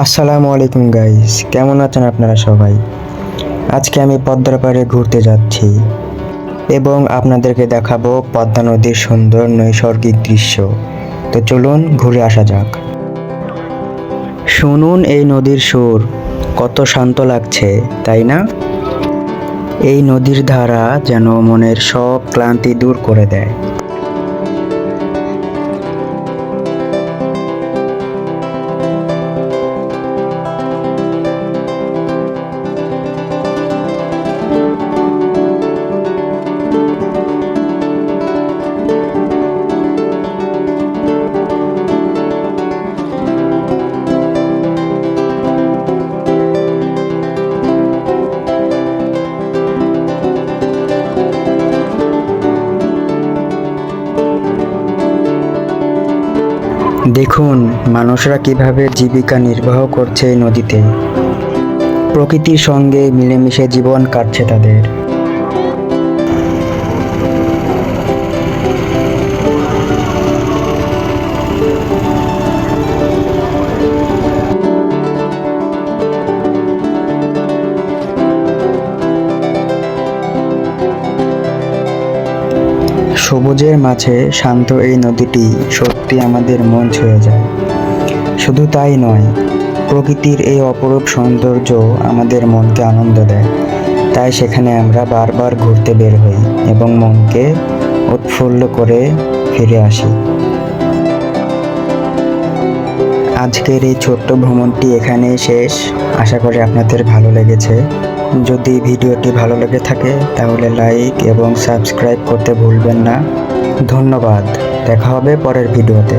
আসসালামু আলাইকুম গাইস, কেমন আছেন আপনারা সবাই? আজকে আমি পদ্মার পাড়ে ঘুরতে যাচ্ছি এবং আপনাদেরকে দেখাবো পদ্মা নদীর সুন্দর নৈসর্গিক দৃশ্য। তো চলুন ঘুরে আসা যাক। শুনুন এই নদীর সুর, কত শান্ত লাগছে তাই না? এই নদীর ধারা যেন মনের সব ক্লান্তি দূর করে দেয়। দেখুন মানুষরা কিভাবে জীবিকা নির্বাহ করছে এই নদীতে। প্রকৃতির সঙ্গে মিলেমিশে জীবন কাটছে তাদের। সবুজের মাঝে শান্ত এই নদীটি সত্যি আমাদের মন ছুঁয়ে যায়। শুধু তাই নয়, প্রকৃতির এই অপরূপ সৌন্দর্য আমাদের মনকে আনন্দ দেয়। তাই সেখানে আমরা বারবার ঘুরতে বের হই এবং মনকে উৎফুল্ল করে ফিরে আসি। আজকের এই ছোট্ট ভ্রমণটি এখানেই শেষ। আশা করি আপনাদের ভালো লেগেছে। যদি ভিডিওটি ভালো লেগে থাকে তাহলে লাইক এবং সাবস্ক্রাইব করতে ভুলবেন না। ধন্যবাদ, দেখা হবে পরের ভিডিওতে।